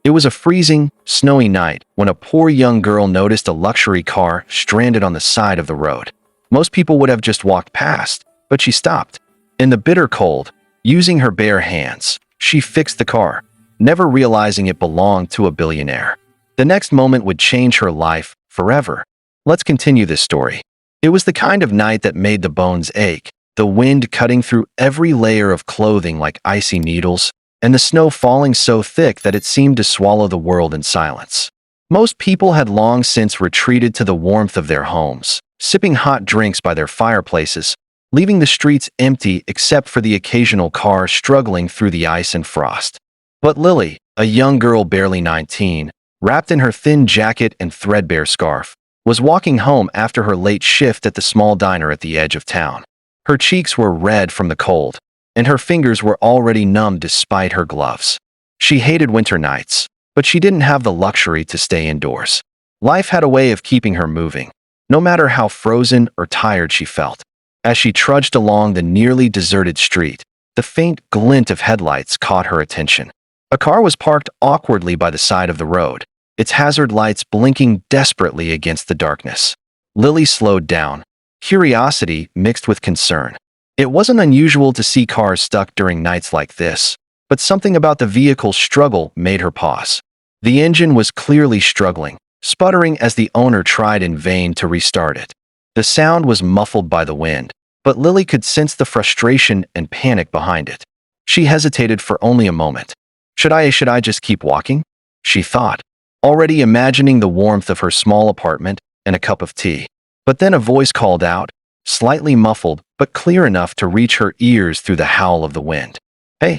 It was a freezing, snowy night when a poor young girl noticed a luxury car stranded on the side of the road. Most people would have just walked past, but she stopped. In the bitter cold, using her bare hands, she fixed the car, never realizing it belonged to a billionaire. The next moment would change her life forever. Let's continue this story. It was the kind of night that made the bones ache, the wind cutting through every layer of clothing like icy needles, and the snow falling so thick that it seemed to swallow the world in silence. Most people had long since retreated to the warmth of their homes, sipping hot drinks by their fireplaces, leaving the streets empty except for the occasional car struggling through the ice and frost. But Lily, a young girl barely 19, wrapped in her thin jacket and threadbare scarf, was walking home after her late shift at the small diner at the edge of town. Her cheeks were red from the cold, and her fingers were already numb despite her gloves. She hated winter nights, but she didn't have the luxury to stay indoors. Life had a way of keeping her moving, no matter how frozen or tired she felt. As she trudged along the nearly deserted street, the faint glint of headlights caught her attention. A car was parked awkwardly by the side of the road, its hazard lights blinking desperately against the darkness. Lily slowed down, curiosity mixed with concern. It wasn't unusual to see cars stuck during nights like this, but something about the vehicle's struggle made her pause. The engine was clearly struggling, sputtering as the owner tried in vain to restart it. The sound was muffled by the wind, but Lily could sense the frustration and panic behind it. She hesitated for only a moment. Should I just keep walking? She thought, already imagining the warmth of her small apartment and a cup of tea. But then a voice called out, slightly muffled but clear enough to reach her ears through the howl of the wind. Hey,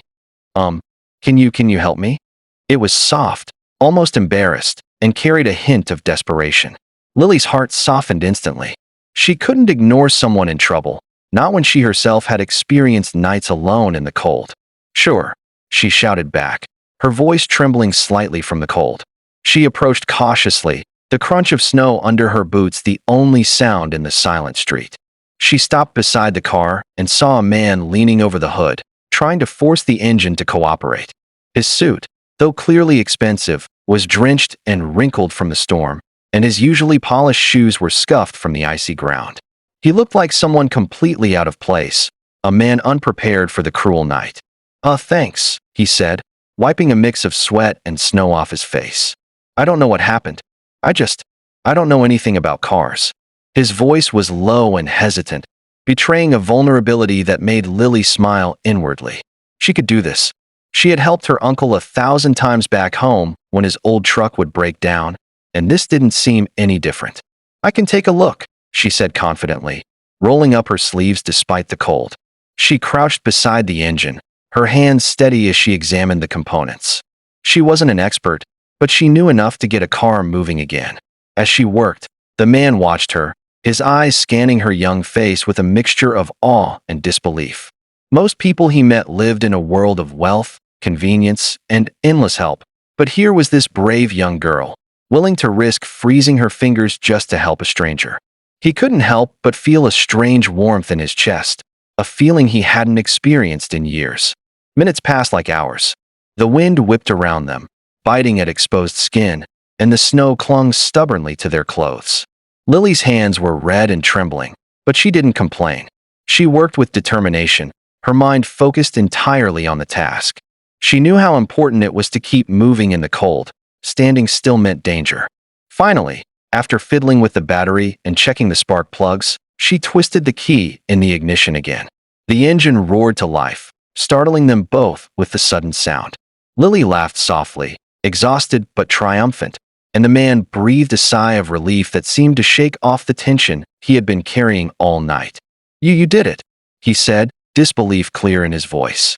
can you help me? It was soft, almost embarrassed, and carried a hint of desperation. Lily's heart softened instantly. She couldn't ignore someone in trouble, not when she herself had experienced nights alone in the cold. Sure, she shouted back, her voice trembling slightly from the cold. She approached cautiously, the crunch of snow under her boots the only sound in the silent street. She stopped beside the car and saw a man leaning over the hood, trying to force the engine to cooperate. His suit, though clearly expensive, was drenched and wrinkled from the storm, and his usually polished shoes were scuffed from the icy ground. He looked like someone completely out of place, a man unprepared for the cruel night. Thanks," he said, wiping a mix of sweat and snow off his face. "I don't know what happened. I don't know anything about cars." His voice was low and hesitant, betraying a vulnerability that made Lily smile inwardly. She could do this. She had helped her uncle 1,000 times back home when his old truck would break down, and this didn't seem any different. "I can take a look," she said confidently, rolling up her sleeves despite the cold. She crouched beside the engine, her hands steady as she examined the components. She wasn't an expert, but she knew enough to get a car moving again. As she worked, the man watched her, his eyes scanning her young face with a mixture of awe and disbelief. Most people he met lived in a world of wealth, convenience, and endless help, but here was this brave young girl, willing to risk freezing her fingers just to help a stranger. He couldn't help but feel a strange warmth in his chest, a feeling he hadn't experienced in years. Minutes passed like hours. The wind whipped around them, biting at exposed skin, and the snow clung stubbornly to their clothes. Lily's hands were red and trembling, but she didn't complain. She worked with determination, her mind focused entirely on the task. She knew how important it was to keep moving in the cold. Standing still meant danger. Finally, after fiddling with the battery and checking the spark plugs, she twisted the key in the ignition again. The engine roared to life, startling them both with the sudden sound. Lily laughed softly, exhausted but triumphant, and the man breathed a sigh of relief that seemed to shake off the tension he had been carrying all night. You did it," he said, disbelief clear in his voice.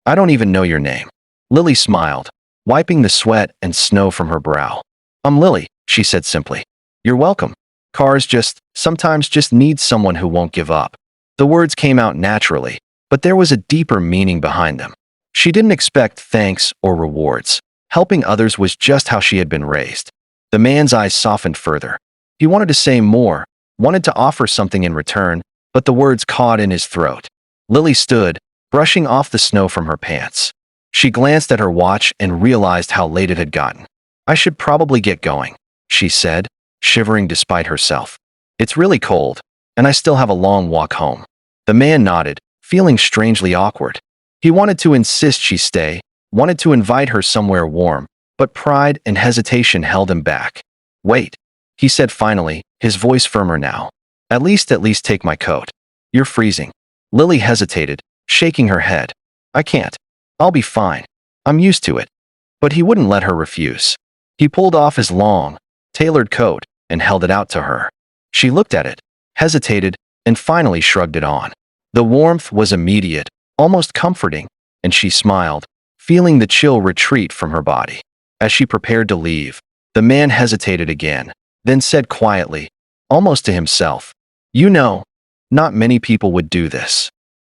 I don't even know your name." Lily smiled, wiping the sweat and snow from her brow. "I'm Lily," she said simply. "You're welcome. Cars sometimes just need someone who won't give up." The words came out naturally, but there was a deeper meaning behind them. She didn't expect thanks or rewards. Helping others was just how she had been raised. The man's eyes softened further. He wanted to say more, wanted to offer something in return, but the words caught in his throat. Lily stood, brushing off the snow from her pants. She glanced at her watch and realized how late it had gotten. I should probably get going, she said, shivering despite herself. It's really cold, and I still have a long walk home. The man nodded, feeling strangely awkward. He wanted to insist she stay, wanted to invite her somewhere warm, but pride and hesitation held him back. Wait, he said finally, his voice firmer now. At least take my coat. You're freezing. Lily hesitated, shaking her head. I can't. I'll be fine. I'm used to it. But he wouldn't let her refuse. He pulled off his long, tailored coat and held it out to her. She looked at it, hesitated, and finally shrugged it on. The warmth was immediate, almost comforting, and she smiled, feeling the chill retreat from her body. As she prepared to leave, the man hesitated again, then said quietly, almost to himself, "You know, not many people would do this."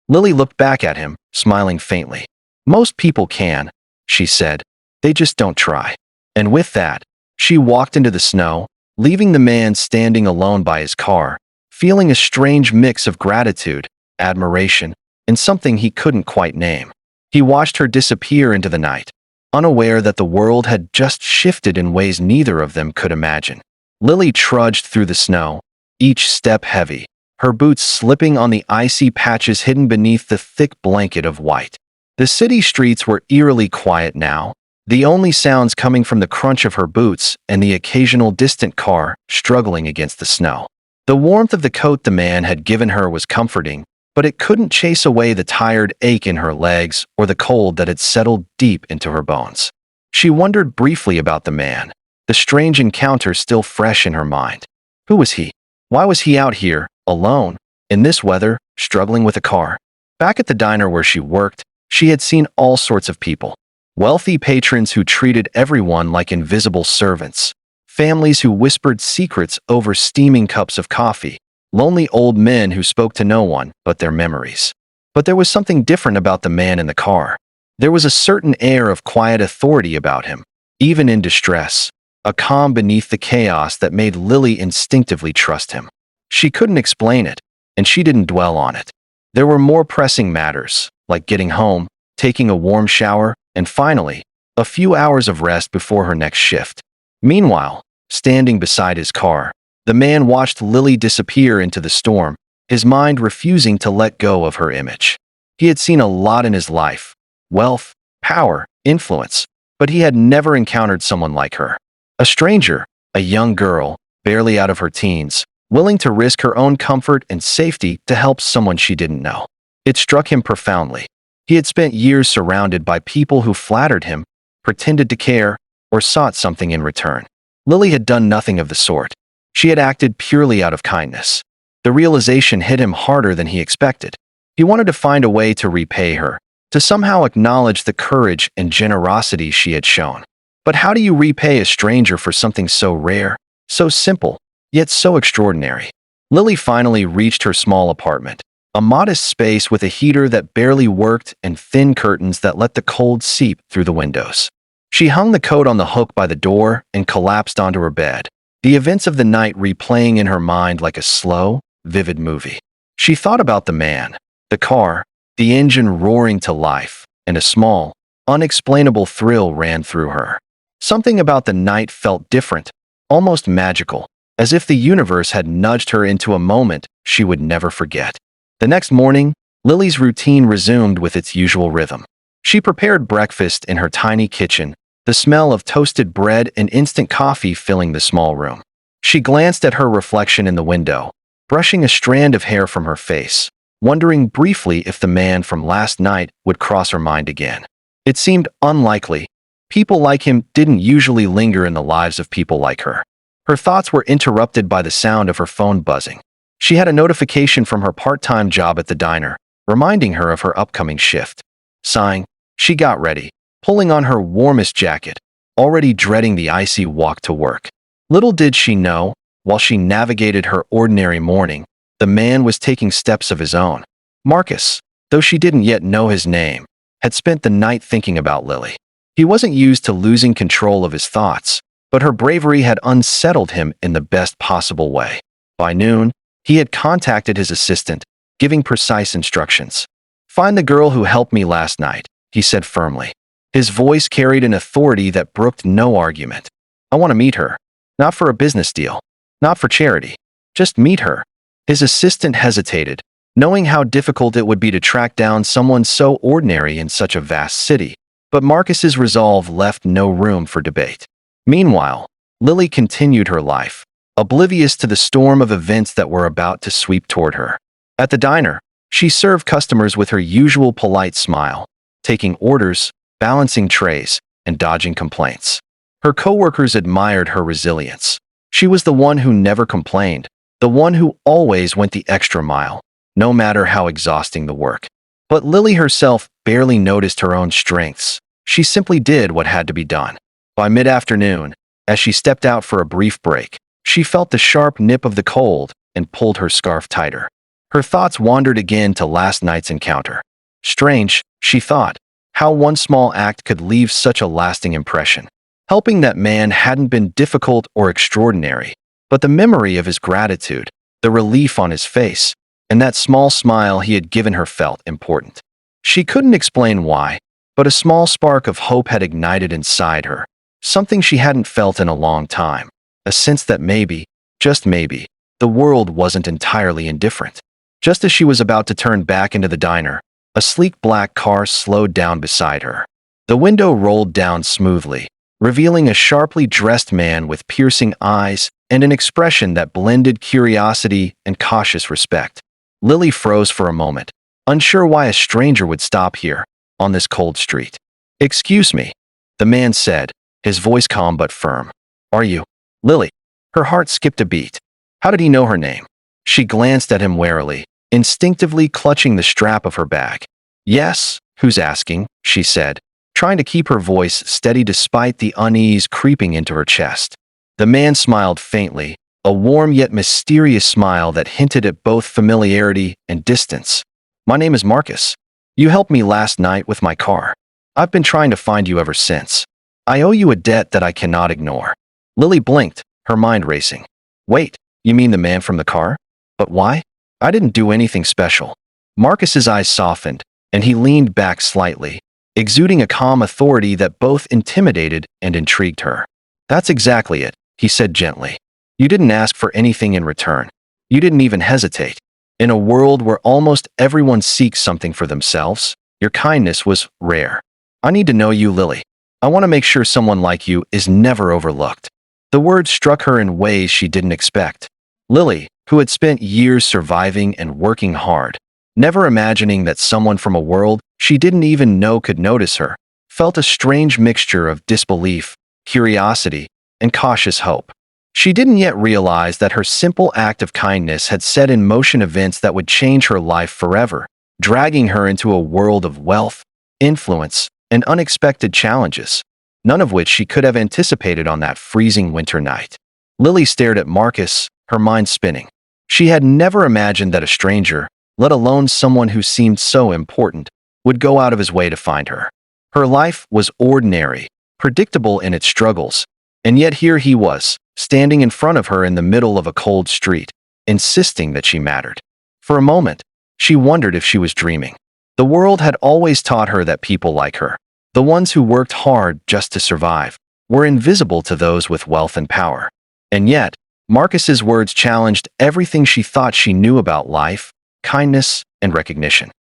Lily looked back at him, smiling faintly. "Most people can," she said. "They just don't try." And with that, she walked into the snow, leaving the man standing alone by his car, feeling a strange mix of gratitude, admiration, and something he couldn't quite name. He watched her disappear into the night, unaware that the world had just shifted in ways neither of them could imagine. Lily trudged through the snow, each step heavy, her boots slipping on the icy patches hidden beneath the thick blanket of white. The city streets were eerily quiet now, the only sounds coming from the crunch of her boots and the occasional distant car struggling against the snow. The warmth of the coat the man had given her was comforting, but it couldn't chase away the tired ache in her legs or the cold that had settled deep into her bones. She wondered briefly about the man, the strange encounter still fresh in her mind. Who was he? Why was he out here, alone, in this weather, struggling with a car? Back at the diner where she worked, she had seen all sorts of people. Wealthy patrons who treated everyone like invisible servants, families who whispered secrets over steaming cups of coffee, lonely old men who spoke to no one but their memories. But there was something different about the man in the car. There was a certain air of quiet authority about him, even in distress, a calm beneath the chaos that made Lily instinctively trust him. She couldn't explain it, and she didn't dwell on it. There were more pressing matters, like getting home, taking a warm shower, and finally, a few hours of rest before her next shift. Meanwhile, standing beside his car, the man watched Lily disappear into the storm, his mind refusing to let go of her image. He had seen a lot in his life: wealth, power, influence, but he had never encountered someone like her. A stranger, a young girl, barely out of her teens, willing to risk her own comfort and safety to help someone she didn't know. It struck him profoundly. He had spent years surrounded by people who flattered him, pretended to care, or sought something in return. Lily had done nothing of the sort. She had acted purely out of kindness. The realization hit him harder than he expected. He wanted to find a way to repay her, to somehow acknowledge the courage and generosity she had shown. But how do you repay a stranger for something so rare, so simple, yet so extraordinary? Lily finally reached her small apartment, a modest space with a heater that barely worked and thin curtains that let the cold seep through the windows. She hung the coat on the hook by the door and collapsed onto her bed, the events of the night replaying in her mind like a slow, vivid movie. She thought about the man, the car, the engine roaring to life, and a small, unexplainable thrill ran through her. Something about the night felt different, almost magical, as if the universe had nudged her into a moment she would never forget. The next morning, Lily's routine resumed with its usual rhythm. She prepared breakfast in her tiny kitchen, the smell of toasted bread and instant coffee filling the small room. She glanced at her reflection in the window, brushing a strand of hair from her face, wondering briefly if the man from last night would cross her mind again. It seemed unlikely. People like him didn't usually linger in the lives of people like her. Her thoughts were interrupted by the sound of her phone buzzing. She had a notification from her part-time job at the diner, reminding her of her upcoming shift. Sighing, she got ready, pulling on her warmest jacket, already dreading the icy walk to work. Little did she know, while she navigated her ordinary morning, the man was taking steps of his own. Marcus, though she didn't yet know his name, had spent the night thinking about Lily. He wasn't used to losing control of his thoughts, but her bravery had unsettled him in the best possible way. By noon, he had contacted his assistant, giving precise instructions. "Find the girl who helped me last night," he said firmly. His voice carried an authority that brooked no argument. I want to meet her. Not for a business deal. Not for charity. Just meet her. His assistant hesitated, knowing how difficult it would be to track down someone so ordinary in such a vast city. But Marcus's resolve left no room for debate. Meanwhile, Lily continued her life, oblivious to the storm of events that were about to sweep toward her. At the diner, she served customers with her usual polite smile, taking orders, balancing trays, and dodging complaints. Her coworkers admired her resilience. She was the one who never complained, the one who always went the extra mile, no matter how exhausting the work. But Lily herself barely noticed her own strengths. She simply did what had to be done. By mid-afternoon, as she stepped out for a brief break, she felt the sharp nip of the cold and pulled her scarf tighter. Her thoughts wandered again to last night's encounter. Strange, she thought, how one small act could leave such a lasting impression. Helping that man hadn't been difficult or extraordinary, but the memory of his gratitude, the relief on his face, and that small smile he had given her felt important. She couldn't explain why, but a small spark of hope had ignited inside her, something she hadn't felt in a long time, a sense that maybe, just maybe, the world wasn't entirely indifferent. Just as she was about to turn back into the diner, a sleek black car slowed down beside her. The window rolled down smoothly, revealing a sharply dressed man with piercing eyes and an expression that blended curiosity and cautious respect. Lily froze for a moment, unsure why a stranger would stop here, on this cold street. "Excuse me," the man said, his voice calm but firm. "Are you Lily?" Her heart skipped a beat. How did he know her name? She glanced at him warily, instinctively clutching the strap of her bag. "Yes, who's asking?" she said, trying to keep her voice steady despite the unease creeping into her chest. The man smiled faintly, a warm yet mysterious smile that hinted at both familiarity and distance. "My name is Marcus. You helped me last night with my car. I've been trying to find you ever since. I owe you a debt that I cannot ignore." Lily blinked, her mind racing. "Wait, you mean the man from the car? But why? I didn't do anything special." Marcus's eyes softened, and he leaned back slightly, exuding a calm authority that both intimidated and intrigued her. "That's exactly it," he said gently. "You didn't ask for anything in return. You didn't even hesitate. In a world where almost everyone seeks something for themselves, your kindness was rare. I need to know you, Lily. I want to make sure someone like you is never overlooked." The words struck her in ways she didn't expect. Lily, who had spent years surviving and working hard, never imagining that someone from a world she didn't even know could notice her, felt a strange mixture of disbelief, curiosity, and cautious hope. She didn't yet realize that her simple act of kindness had set in motion events that would change her life forever, dragging her into a world of wealth, influence, and unexpected challenges, none of which she could have anticipated on that freezing winter night. Lily stared at Marcus, her mind spinning. She had never imagined that a stranger, let alone someone who seemed so important, would go out of his way to find her. Her life was ordinary, predictable in its struggles, and yet here he was, standing in front of her in the middle of a cold street, insisting that she mattered. For a moment, she wondered if she was dreaming. The world had always taught her that people like her, the ones who worked hard just to survive, were invisible to those with wealth and power. And yet, Marcus's words challenged everything she thought she knew about life, kindness, and recognition.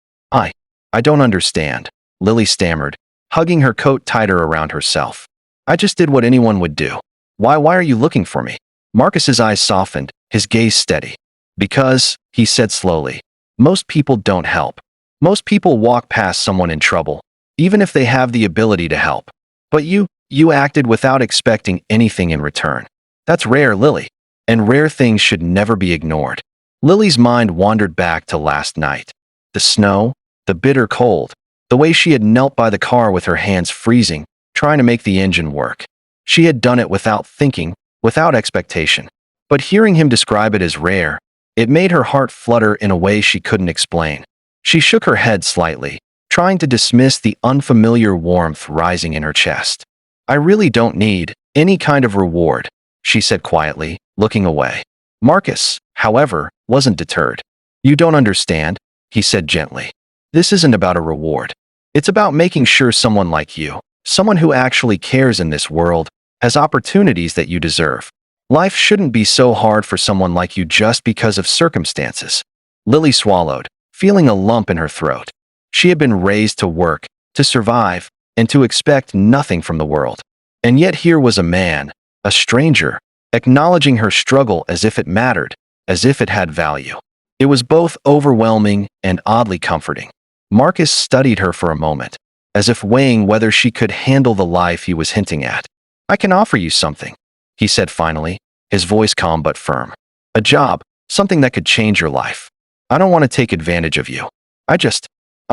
I don't understand," Lily stammered, hugging her coat tighter around herself. "I just did what anyone would do. Why are you looking for me?" Marcus's eyes softened, his gaze steady. "Because," he said slowly, "most people don't help. Most people walk past someone in trouble, even if they have the ability to help. But you acted without expecting anything in return. That's rare, Lily, and rare things should never be ignored." Lily's mind wandered back to last night. The snow, the bitter cold, the way she had knelt by the car with her hands freezing, trying to make the engine work. She had done it without thinking, without expectation. But hearing him describe it as rare, it made her heart flutter in a way she couldn't explain. She shook her head slightly, trying to dismiss the unfamiliar warmth rising in her chest. "I really don't need any kind of reward," she said quietly, looking away. Marcus, however, wasn't deterred. "You don't understand," he said gently. "This isn't about a reward. It's about making sure someone like you, someone who actually cares in this world, has opportunities that you deserve. Life shouldn't be so hard for someone like you just because of circumstances. Lily swallowed, feeling a lump in her throat. She had been raised to work, to survive, and to expect nothing from the world. And yet here was a man, a stranger, acknowledging her struggle as if it mattered, as if it had value. It was both overwhelming and oddly comforting. Marcus studied her for a moment, as if weighing whether she could handle the life he was hinting at. "I can offer you something," he said finally, his voice calm but firm. "A job, something that could change your life. I don't want to take advantage of you. I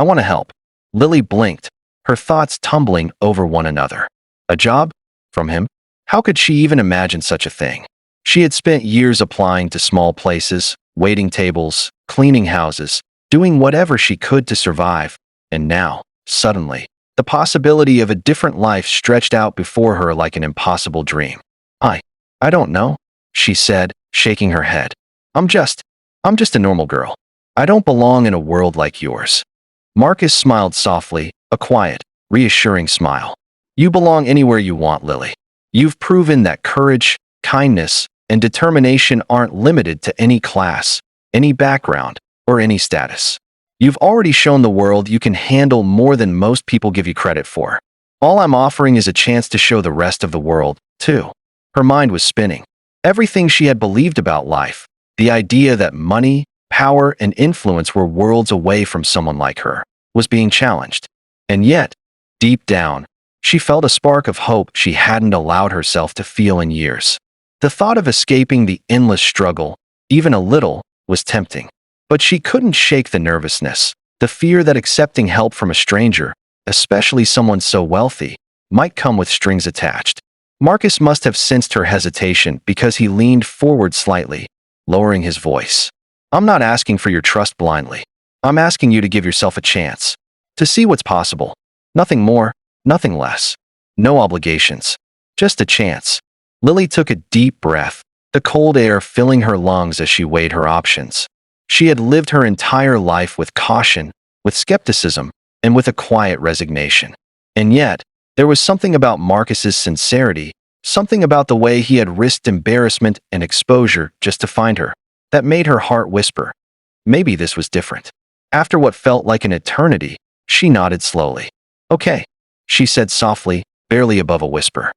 want to help." Lily blinked, her thoughts tumbling over one another. A job? From him? How could she even imagine such a thing? She had spent years applying to small places, waiting tables, cleaning houses, doing whatever she could to survive, and now, suddenly, the possibility of a different life stretched out before her like an impossible dream. I don't know," she said, shaking her head. I'm just a normal girl. I don't belong in a world like yours." Marcus smiled softly, a quiet, reassuring smile. "You belong anywhere you want, Lily. You've proven that courage, kindness, and determination aren't limited to any class, any background, or any status. You've already shown the world you can handle more than most people give you credit for. All I'm offering is a chance to show the rest of the world, too." Her mind was spinning. Everything she had believed about life, the idea that money, power, and influence were worlds away from someone like her, was being challenged. And yet, deep down, she felt a spark of hope she hadn't allowed herself to feel in years. The thought of escaping the endless struggle, even a little, was tempting. But she couldn't shake the nervousness, the fear that accepting help from a stranger, especially someone so wealthy, might come with strings attached. Marcus must have sensed her hesitation because he leaned forward slightly, lowering his voice. "I'm not asking for your trust blindly. I'm asking you to give yourself a chance. To see what's possible. Nothing more, nothing less. No obligations. Just a chance." Lily took a deep breath, the cold air filling her lungs as she weighed her options. She had lived her entire life with caution, with skepticism, and with a quiet resignation. And yet, there was something about Marcus's sincerity, something about the way he had risked embarrassment and exposure just to find her, that made her heart whisper, maybe this was different. After what felt like an eternity, she nodded slowly. "Okay," she said softly, barely above a whisper.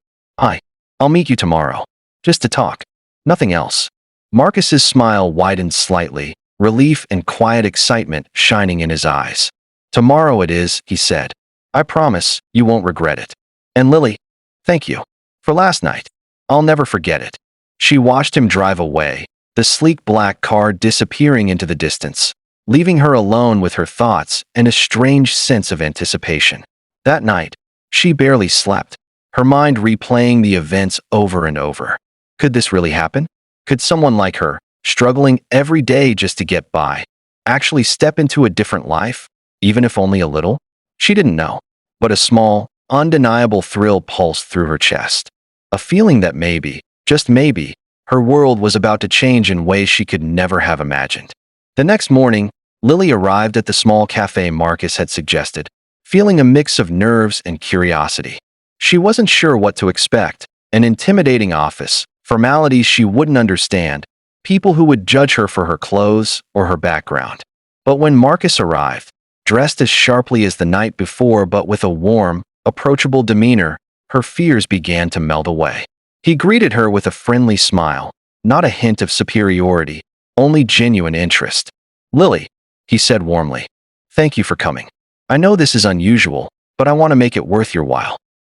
I'll meet you tomorrow. Just to talk. Nothing else." Marcus's smile widened slightly, relief and quiet excitement shining in his eyes. "Tomorrow it is," he said. "I promise you won't regret it. And Lily, thank you. For last night. I'll never forget it." She watched him drive away, the sleek black car disappearing into the distance, leaving her alone with her thoughts and a strange sense of anticipation. That night, she barely slept, her mind replaying the events over and over. Could this really happen? Could someone like her, struggling every day just to get by, actually step into a different life, even if only a little? She didn't know, but a small, undeniable thrill pulsed through her chest. A feeling that maybe, just maybe, her world was about to change in ways she could never have imagined. The next morning, Lily arrived at the small cafe Marcus had suggested, feeling a mix of nerves and curiosity. She wasn't sure what to expect: an intimidating office, formalities she wouldn't understand, people who would judge her for her clothes or her background. But when Marcus arrived, dressed as sharply as the night before but with a warm, approachable demeanor, her fears began to melt away. He greeted her with a friendly smile, not a hint of superiority, only genuine interest. "Lily," he said warmly, "thank you for coming. I know this is unusual, but I want to make it worth your while."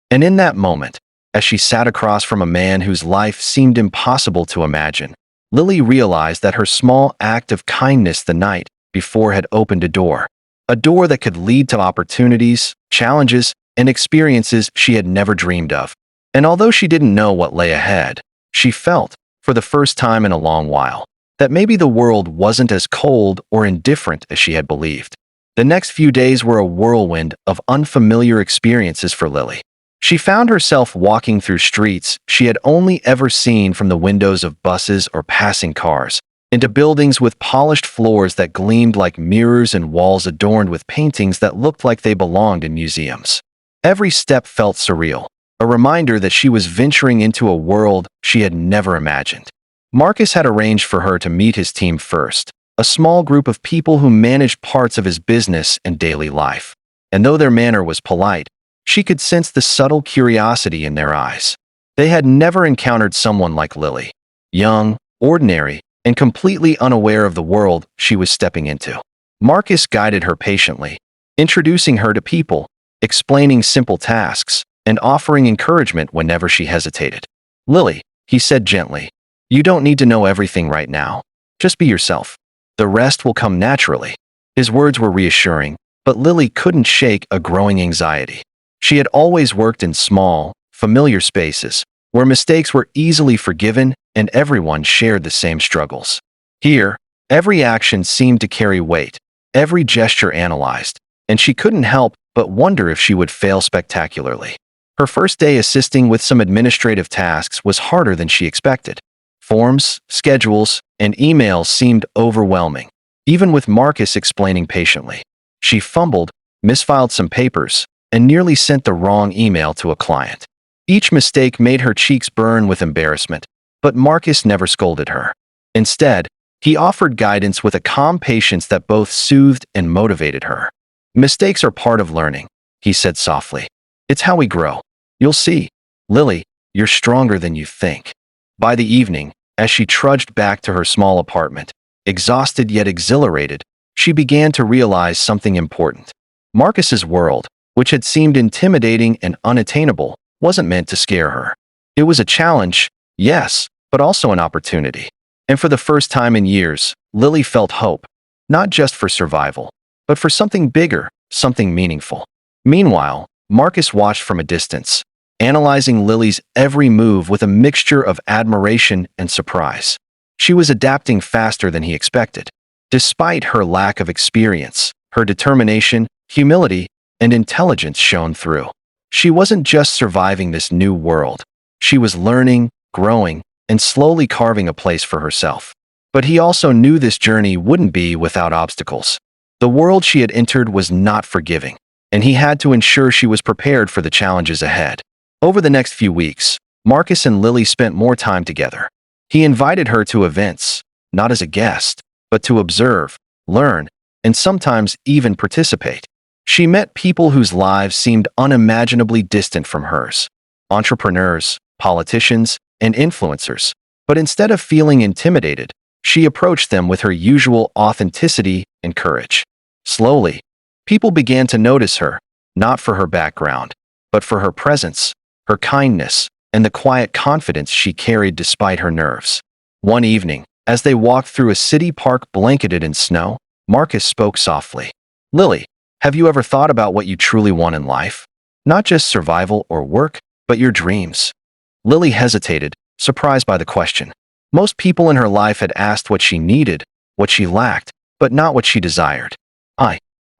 And in that moment, as she sat across from a man whose life seemed impossible to imagine, Lily realized that her small act of kindness the night before had opened a door that could lead to opportunities, challenges, and experiences she had never dreamed of. And although she didn't know what lay ahead, she felt, for the first time in a long while, that maybe the world wasn't as cold or indifferent as she had believed. The next few days were a whirlwind of unfamiliar experiences for Lily. She found herself walking through streets she had only ever seen from the windows of buses or passing cars, into buildings with polished floors that gleamed like mirrors and walls adorned with paintings that looked like they belonged in museums. Every step felt surreal, a reminder that she was venturing into a world she had never imagined. Marcus had arranged for her to meet his team first, a small group of people who managed parts of his business and daily life. And though their manner was polite, she could sense the subtle curiosity in their eyes. They had never encountered someone like Lily, young, ordinary, and completely unaware of the world she was stepping into. Marcus guided her patiently, introducing her to people, explaining simple tasks, and offering encouragement whenever she hesitated. "Lily," he said gently, "you don't need to know everything right now. Just be yourself. The rest will come naturally." His words were reassuring, but Lily couldn't shake a growing anxiety. She had always worked in small, familiar spaces, where mistakes were easily forgiven and everyone shared the same struggles. Here, every action seemed to carry weight, every gesture analyzed, and she couldn't help but wonder if she would fail spectacularly. Her first day assisting with some administrative tasks was harder than she expected. Forms, schedules, and emails seemed overwhelming, even with Marcus explaining patiently. She fumbled, misfiled some papers, and nearly sent the wrong email to a client. Each mistake made her cheeks burn with embarrassment, but Marcus never scolded her. Instead, he offered guidance with a calm patience that both soothed and motivated her. "Mistakes are part of learning," he said softly. "It's how we grow. You'll see. Lily, you're stronger than you think." By the evening, as she trudged back to her small apartment, exhausted yet exhilarated, she began to realize something important. Marcus's world, which had seemed intimidating and unattainable, wasn't meant to scare her. It was a challenge, yes, but also an opportunity. And for the first time in years, Lily felt hope, not just for survival, but for something bigger, something meaningful. Meanwhile, Marcus watched from a distance, analyzing Lily's every move with a mixture of admiration and surprise. She was adapting faster than he expected. Despite her lack of experience, her determination, humility, and intelligence shone through. She wasn't just surviving this new world. She was learning, growing, and slowly carving a place for herself. But he also knew this journey wouldn't be without obstacles. The world she had entered was not forgiving, and he had to ensure she was prepared for the challenges ahead. Over the next few weeks, Marcus and Lily spent more time together. He invited her to events, not as a guest, but to observe, learn, and sometimes even participate. She met people whose lives seemed unimaginably distant from hers: entrepreneurs, politicians, and influencers. But instead of feeling intimidated, she approached them with her usual authenticity and courage. Slowly, people began to notice her, not for her background, but for her presence, her kindness, and the quiet confidence she carried despite her nerves. One evening, as they walked through a city park blanketed in snow, Marcus spoke softly. "Lily, have you ever thought about what you truly want in life? Not just survival or work, but your dreams." Lily hesitated, surprised by the question. Most people in her life had asked what she needed, what she lacked, but not what she desired.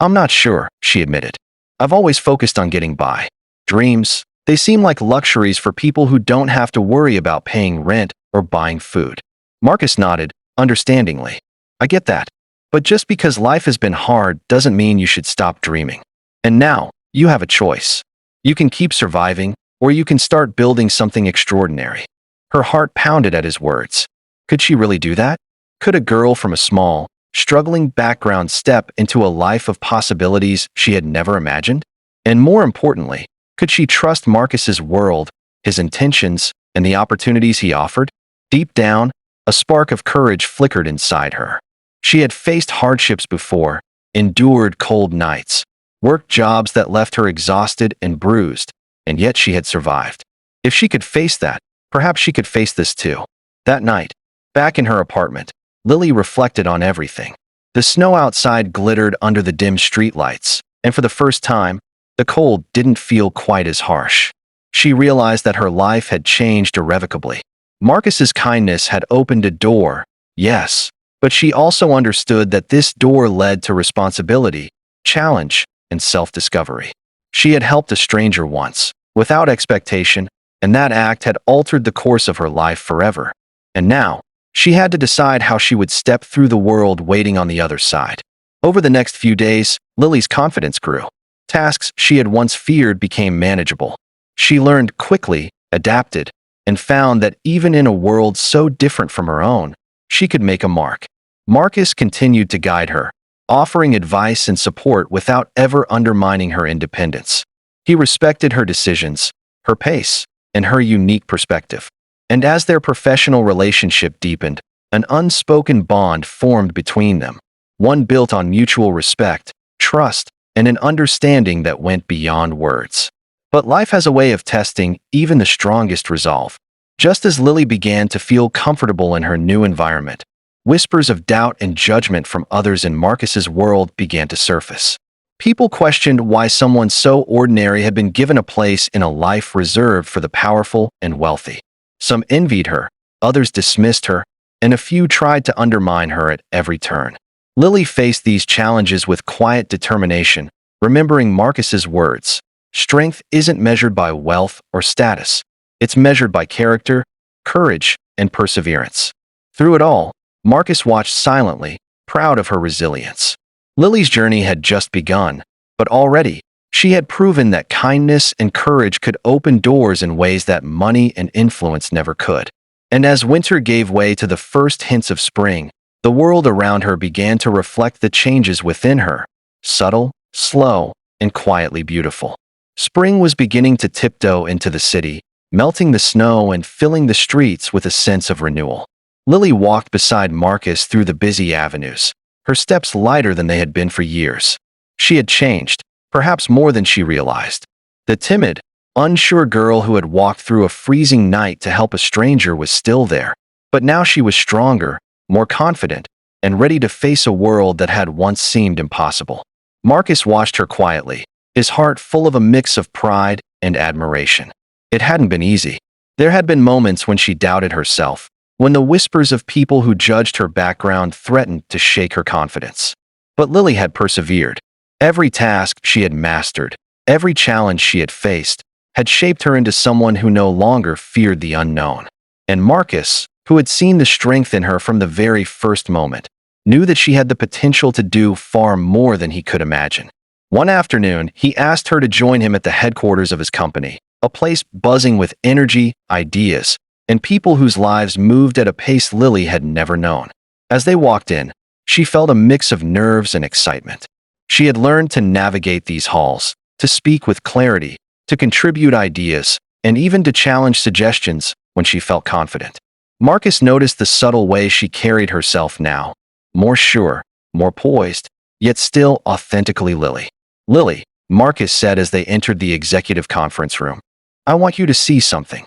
I'm not sure," she admitted. "I've always focused on getting by. Dreams, they seem like luxuries for people who don't have to worry about paying rent or buying food." Marcus nodded, understandingly. "I get that. But just because life has been hard doesn't mean you should stop dreaming. And now, you have a choice. You can keep surviving, or you can start building something extraordinary." Her heart pounded at his words. Could she really do that? Could a girl from a small, struggling background step into a life of possibilities she had never imagined? And more importantly, could she trust Marcus's world, his intentions, and the opportunities he offered? Deep down, a spark of courage flickered inside her. She had faced hardships before, endured cold nights, worked jobs that left her exhausted and bruised, and yet she had survived. If she could face that, perhaps she could face this too. That night, back in her apartment, Lily reflected on everything. The snow outside glittered under the dim streetlights, and for the first time, the cold didn't feel quite as harsh. She realized that her life had changed irrevocably. Marcus's kindness had opened a door, yes, but she also understood that this door led to responsibility, challenge, and self-discovery. She had helped a stranger once, without expectation, and that act had altered the course of her life forever. And now, she had to decide how she would step through the world waiting on the other side. Over the next few days, Lily's confidence grew. Tasks she had once feared became manageable. She learned quickly, adapted, and found that even in a world so different from her own, she could make a mark. Marcus continued to guide her, offering advice and support without ever undermining her independence. He respected her decisions, her pace, and her unique perspective. And as their professional relationship deepened, an unspoken bond formed between them, one built on mutual respect, trust, and an understanding that went beyond words. But life has a way of testing even the strongest resolve. Just as Lily began to feel comfortable in her new environment, whispers of doubt and judgment from others in Marcus's world began to surface. People questioned why someone so ordinary had been given a place in a life reserved for the powerful and wealthy. Some envied her, others dismissed her, and a few tried to undermine her at every turn. Lily faced these challenges with quiet determination, remembering Marcus's words, "Strength isn't measured by wealth or status. It's measured by character, courage, and perseverance." Through it all, Marcus watched silently, proud of her resilience. Lily's journey had just begun, but already, she had proven that kindness and courage could open doors in ways that money and influence never could. And as winter gave way to the first hints of spring, the world around her began to reflect the changes within her, subtle, slow, and quietly beautiful. Spring was beginning to tiptoe into the city, melting the snow and filling the streets with a sense of renewal. Lily walked beside Marcus through the busy avenues, her steps lighter than they had been for years. She had changed, perhaps more than she realized. The timid, unsure girl who had walked through a freezing night to help a stranger was still there, but now she was stronger, more confident, and ready to face a world that had once seemed impossible. Marcus watched her quietly, his heart full of a mix of pride and admiration. It hadn't been easy. There had been moments when she doubted herself, when the whispers of people who judged her background threatened to shake her confidence. But Lily had persevered. Every task she had mastered, every challenge she had faced, had shaped her into someone who no longer feared the unknown. And Marcus, who had seen the strength in her from the very first moment, knew that she had the potential to do far more than he could imagine. One afternoon, he asked her to join him at the headquarters of his company, a place buzzing with energy, ideas, and people whose lives moved at a pace Lily had never known. As they walked in, she felt a mix of nerves and excitement. She had learned to navigate these halls, to speak with clarity, to contribute ideas, and even to challenge suggestions when she felt confident. Marcus noticed the subtle way she carried herself now, more sure, more poised, yet still authentically Lily. "Lily," Marcus said as they entered the executive conference room, "I want you to see something."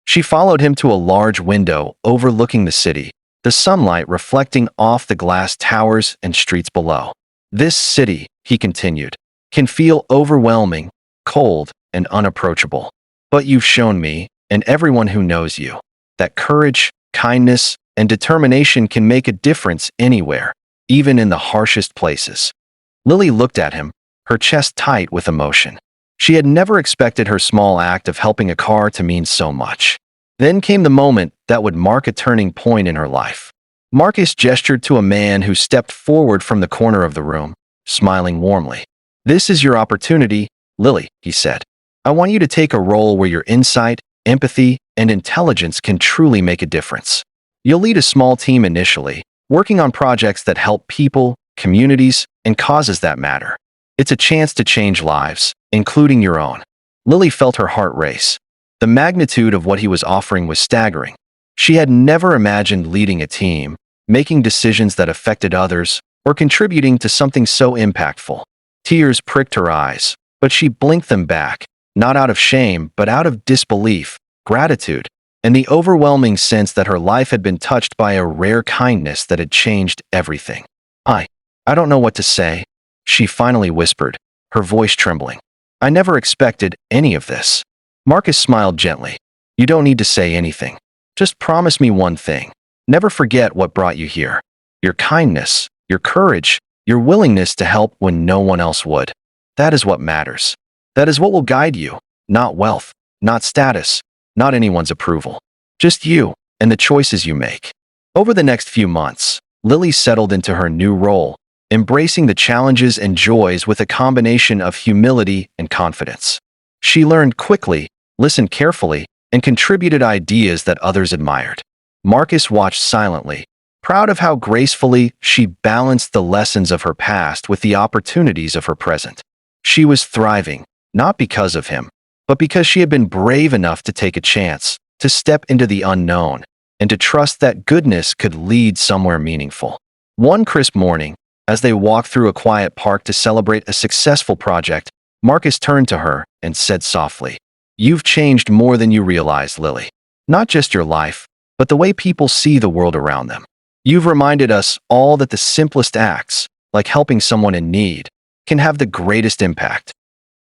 She followed him to a large window overlooking the city, the sunlight reflecting off the glass towers and streets below. "This city," he continued, "can feel overwhelming, cold, and unapproachable. But you've shown me, and everyone who knows you, that courage, kindness, and determination can make a difference anywhere, even in the harshest places." Lily looked at him, her chest tight with emotion. She had never expected her small act of helping a car to mean so much. Then came the moment that would mark a turning point in her life. Marcus gestured to a man who stepped forward from the corner of the room, smiling warmly. "This is your opportunity, Lily," he said. "I want you to take a role where your insight, empathy, and intelligence can truly make a difference. You'll lead a small team initially, working on projects that help people, communities, and causes that matter. It's a chance to change lives, including your own." Lily felt her heart race. The magnitude of what he was offering was staggering. She had never imagined leading a team, making decisions that affected others, or contributing to something so impactful. Tears pricked her eyes, but she blinked them back, not out of shame, but out of disbelief, gratitude, and the overwhelming sense that her life had been touched by a rare kindness that had changed everything. I don't know what to say," she finally whispered, her voice trembling. "I never expected any of this." Marcus smiled gently. "You don't need to say anything. Just promise me one thing. Never forget what brought you here. Your kindness, your courage, your willingness to help when no one else would. That is what matters. That is what will guide you, not wealth, not status, not anyone's approval. Just you and the choices you make." Over the next few months, Lily settled into her new role, embracing the challenges and joys with a combination of humility and confidence. She learned quickly, listened carefully, and contributed ideas that others admired. Marcus watched silently, proud of how gracefully she balanced the lessons of her past with the opportunities of her present. She was thriving, not because of him, but because she had been brave enough to take a chance, to step into the unknown, and to trust that goodness could lead somewhere meaningful. One crisp morning, as they walked through a quiet park to celebrate a successful project, Marcus turned to her and said softly, "You've changed more than you realize, Lily. Not just your life, but the way people see the world around them. You've reminded us all that the simplest acts, like helping someone in need, can have the greatest impact."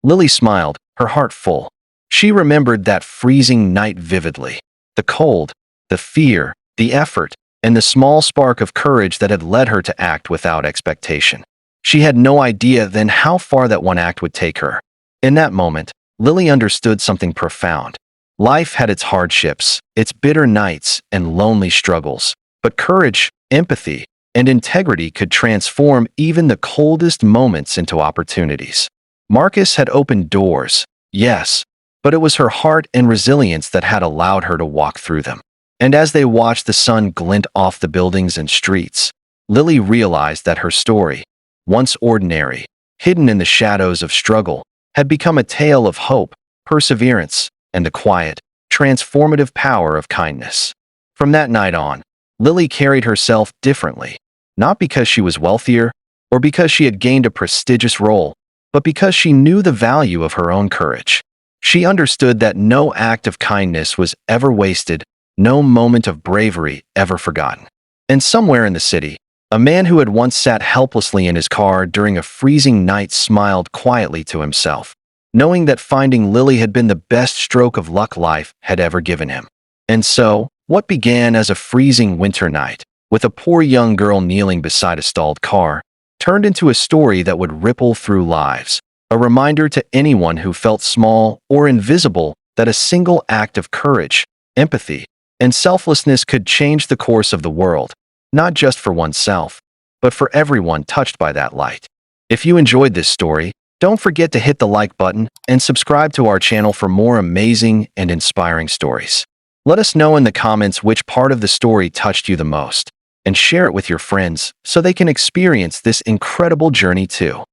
Lily smiled, her heart full. She remembered that freezing night vividly. The cold, the fear, the effort, and the small spark of courage that had led her to act without expectation. She had no idea then how far that one act would take her. In that moment, Lily understood something profound. Life had its hardships, its bitter nights, and lonely struggles, but courage, empathy, and integrity could transform even the coldest moments into opportunities. Marcus had opened doors, yes, but it was her heart and resilience that had allowed her to walk through them. And as they watched the sun glint off the buildings and streets, Lily realized that her story, once ordinary, hidden in the shadows of struggle, had become a tale of hope, perseverance, and the quiet, transformative power of kindness. From that night on, Lily carried herself differently, not because she was wealthier or because she had gained a prestigious role, but because she knew the value of her own courage. She understood that no act of kindness was ever wasted, no moment of bravery ever forgotten. And somewhere in the city, a man who had once sat helplessly in his car during a freezing night smiled quietly to himself, knowing that finding Lily had been the best stroke of luck life had ever given him. And so, what began as a freezing winter night, with a poor young girl kneeling beside a stalled car, turned into a story that would ripple through lives, a reminder to anyone who felt small or invisible that a single act of courage, empathy, and selflessness could change the course of the world, not just for oneself, but for everyone touched by that light. If you enjoyed this story, don't forget to hit the like button and subscribe to our channel for more amazing and inspiring stories. Let us know in the comments which part of the story touched you the most, and share it with your friends so they can experience this incredible journey too.